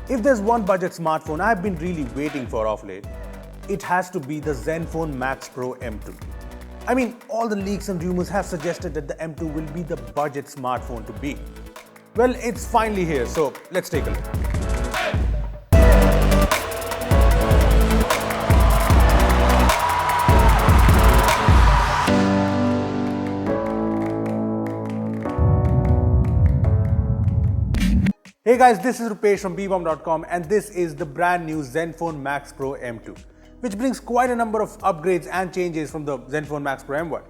If there's one budget smartphone I've been really waiting for of late, it has to be the ZenFone Max Pro M2. I mean, all the leaks and rumors have suggested that the M2 will be the budget smartphone to beat. Well, it's finally here, so let's take a look. Hey guys, this is Rupesh from Beebom.com and this is the brand new ZenFone Max Pro M2, which brings quite a number of upgrades and changes from the ZenFone Max Pro M1.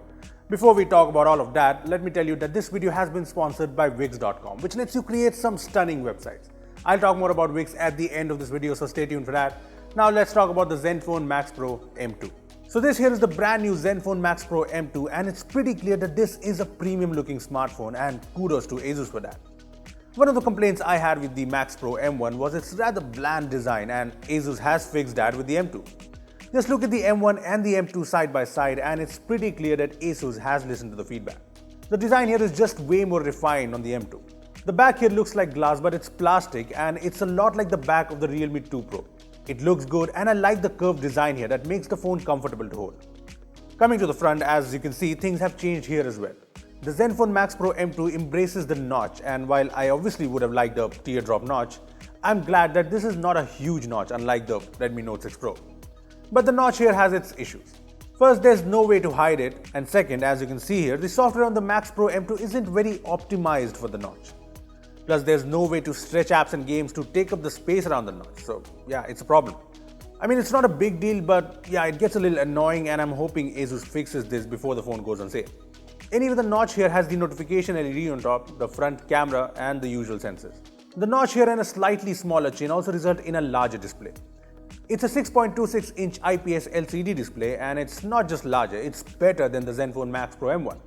Before we talk about all of that, let me tell you that this video has been sponsored by Wix.com, which lets you create some stunning websites. I'll talk more about Wix at the end of this video, so stay tuned for that. Now let's talk about the ZenFone Max Pro M2. So this here is the brand new ZenFone Max Pro M2 and it's pretty clear that this is a premium looking smartphone and kudos to Asus for that. One of the complaints I had with the Max Pro M1 was its rather bland design, and Asus has fixed that with the M2. Just look at the M1 and the M2 side by side and it's pretty clear that Asus has listened to the feedback. The design here is just way more refined on the M2. The back here looks like glass but it's plastic and it's a lot like the back of the Realme 2 Pro. It looks good and I like the curved design here that makes the phone comfortable to hold. Coming to the front, as you can see, things have changed here as well. The ZenFone Max Pro M2 embraces the notch, and while I obviously would have liked the teardrop notch, I'm glad that this is not a huge notch unlike the Redmi Note 6 Pro. But the notch here has its issues. First, there's no way to hide it, and second, as you can see here, the software on the Max Pro M2 isn't very optimized for the notch. Plus, there's no way to stretch apps and games to take up the space around the notch, so yeah, it's a problem. I mean, it's not a big deal, but yeah, it gets a little annoying and I'm hoping Asus fixes this before the phone goes on sale. Anyway, the notch here has the notification LED on top, the front camera and the usual sensors. The notch here and a slightly smaller chin also result in a larger display. It's a 6.26-inch IPS LCD display and it's not just larger, it's better than the ZenFone Max Pro M1.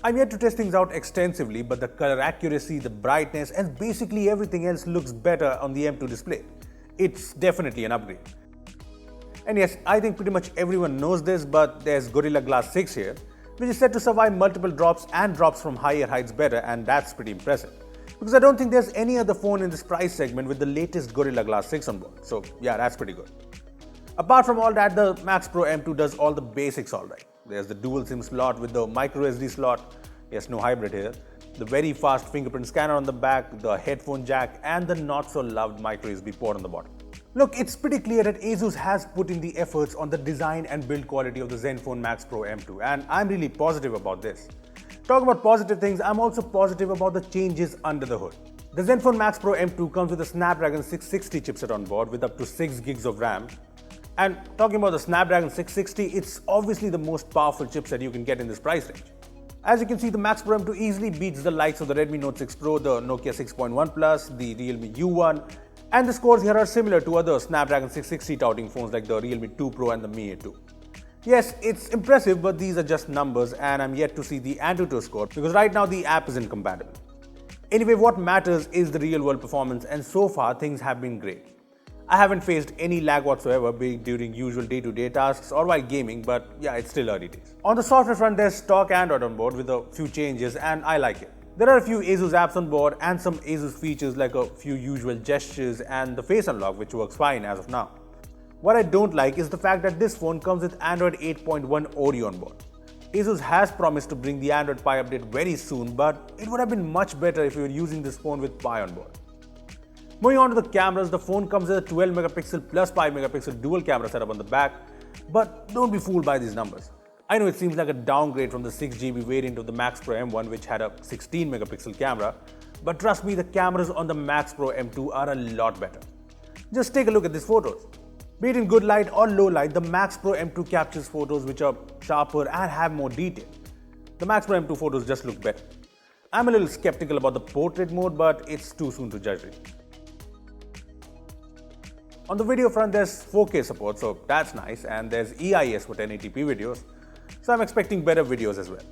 I'm yet to test things out extensively, but the color accuracy, the brightness and basically everything else looks better on the M2 display. It's definitely an upgrade. And yes, I think pretty much everyone knows this, but there's Gorilla Glass 6 here, which is said to survive multiple drops and drops from higher heights better, and that's pretty impressive. Because I don't think there's any other phone in this price segment with the latest Gorilla Glass 6 on board, so yeah, that's pretty good. Apart from all that, the Max Pro M2 does all the basics alright. There's the dual SIM slot with the micro SD slot, yes, no hybrid here, the very fast fingerprint scanner on the back, the headphone jack and the not so loved micro USB port on the bottom. Look, it's pretty clear that Asus has put in the efforts on the design and build quality of the ZenFone Max Pro M2 and I'm really positive about this. Talk about positive things, I'm also positive about the changes under the hood. The ZenFone Max Pro M2 comes with a Snapdragon 660 chipset on board with up to 6 gigs of RAM. And talking about the Snapdragon 660, it's obviously the most powerful chipset you can get in this price range. As you can see, the Max Pro M2 easily beats the likes of the Redmi Note 6 Pro, the Nokia 6.1 Plus, the Realme U1, and the scores here are similar to other Snapdragon 660 touting phones like the Realme 2 Pro and the Mi A2. Yes, it's impressive, but these are just numbers and I'm yet to see the Antutu score because right now the app isn't compatible. Anyway, what matters is the real world performance and so far things have been great. I haven't faced any lag whatsoever, be it during usual day-to-day tasks or while gaming, but yeah, it's still early days. On the software front, there's stock Android on board with a few changes and I like it. There are a few Asus apps on board and some Asus features like a few usual gestures and the face unlock, which works fine as of now. What I don't like is the fact that this phone comes with Android 8.1 Oreo on board. Asus has promised to bring the Android Pie update very soon, but it would have been much better if you were using this phone with Pie on board. Moving on to the cameras, the phone comes with a 12 megapixel plus 5 megapixel dual camera setup on the back, but don't be fooled by these numbers. I know it seems like a downgrade from the 6GB variant of the Max Pro M1 which had a 16 megapixel camera, but trust me, the cameras on the Max Pro M2 are a lot better. Just take a look at these photos. Be it in good light or low light, the Max Pro M2 captures photos which are sharper and have more detail. The Max Pro M2 photos just look better. I'm a little skeptical about the portrait mode, but it's too soon to judge it. On the video front, there's 4K support, so that's nice, and there's EIS for 1080p videos, so I'm expecting better videos as well.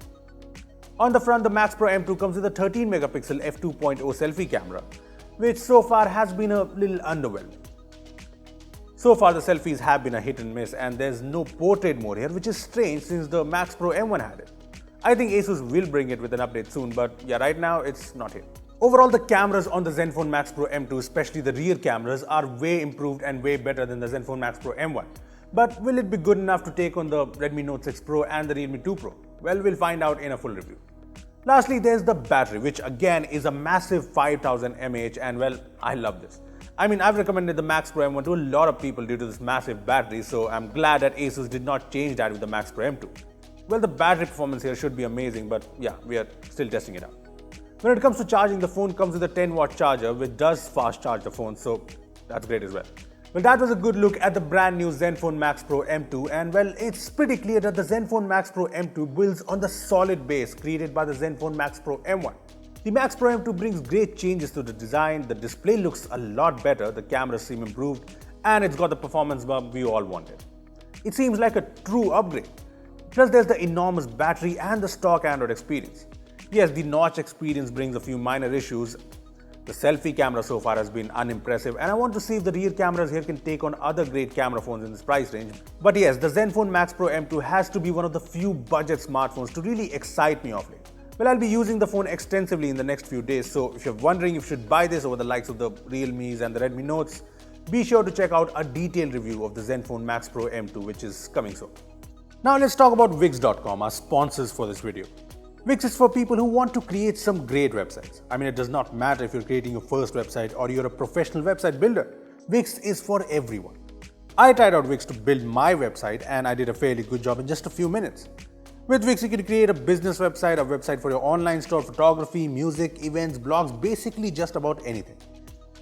On the front, the Max Pro M2 comes with a 13 megapixel f2.0 selfie camera, which so far has been a little underwhelming. So far the selfies have been a hit and miss and there's no portrait mode here, which is strange since the Max Pro M1 had it. I think Asus will bring it with an update soon, but yeah, right now it's not here. Overall, the cameras on the ZenFone Max Pro M2, especially the rear cameras, are way improved and way better than the ZenFone Max Pro M1. But will it be good enough to take on the Redmi Note 6 Pro and the Realme 2 Pro? Well, we'll find out in a full review. Lastly, there's the battery, which again is a massive 5000 mAh, and well, I love this. I mean, I've recommended the Max Pro M1 to a lot of people due to this massive battery, so I'm glad that Asus did not change that with the Max Pro M2. Well, the battery performance here should be amazing, but yeah, we are still testing it out. When it comes to charging, the phone comes with a 10-watt charger, which does fast charge the phone, so that's great as well. Well, that was a good look at the brand new ZenFone Max Pro M2, and well, it's pretty clear that the ZenFone Max Pro M2 builds on the solid base created by the ZenFone Max Pro M1. The Max Pro M2 brings great changes to the design, the display looks a lot better, the cameras seem improved, and it's got the performance bump we all wanted. It seems like a true upgrade. Plus, there's the enormous battery and the stock Android experience. Yes, the notch experience brings a few minor issues. The selfie camera so far has been unimpressive, and I want to see if the rear cameras here can take on other great camera phones in this price range. But yes, the ZenFone Max Pro M2 has to be one of the few budget smartphones to really excite me of late. Well, I'll be using the phone extensively in the next few days, so if you're wondering if you should buy this over the likes of the Realmes and the Redmi Notes, be sure to check out a detailed review of the ZenFone Max Pro M2, which is coming soon. Now let's talk about Wix.com, our sponsors for this video. Wix is for people who want to create some great websites. I mean, it does not matter if you're creating your first website or you're a professional website builder. Wix is for everyone. I tried out Wix to build my website and I did a fairly good job in just a few minutes. With Wix, you can create a business website, a website for your online store, photography, music, events, blogs, basically just about anything.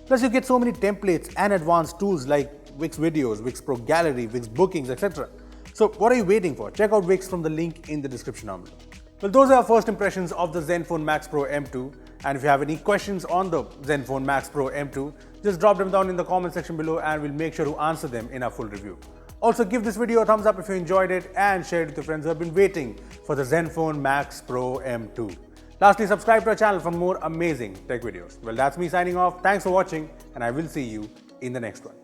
Plus, you get so many templates and advanced tools like Wix Videos, Wix Pro Gallery, Wix Bookings, etc. So what are you waiting for? Check out Wix from the link in the description down below. Well, those are our first impressions of the ZenFone Max Pro M2, and if you have any questions on the ZenFone Max Pro M2, just drop them down in the comment section below and we'll make sure to answer them in our full review. Also, give this video a thumbs up if you enjoyed it and share it with your friends who have been waiting for the ZenFone Max Pro M2. Lastly, subscribe to our channel for more amazing tech videos. Well, that's me signing off. Thanks for watching, and I will see you in the next one.